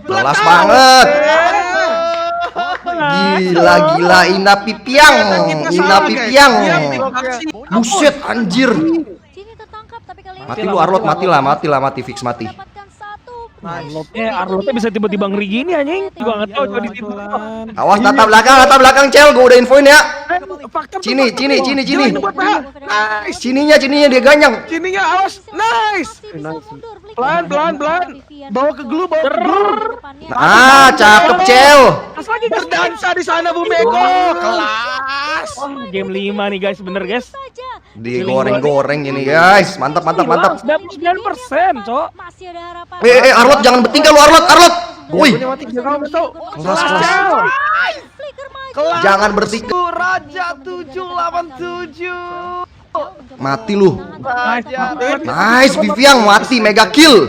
Kelas banget. Gila Ina Pipiang. Buset anjir. Mati lu Arlot, mati fix mati. Arlotnya bisa tiba-tiba ngeri gini anjing. Gua enggak tahu coba di situ. Awas tata belakang Cel, gua udah infoin ya. Cini. Cininya dia ganyang. Cininya awas. Nice. Pelan. Bawa ke glue. Cakep Cel. Lagi berdansa di sana Bu Meko. Kelas. Game 5 nih guys, bener guys. Digoreng ini guys. Mantap. 99%, Cok. Arlot jangan bertingkah lu Arlot. Wih. Kelas. Jangan bertingkah. Raja 787. Mati lu. Raja. Nice, Vivian mati mega kill.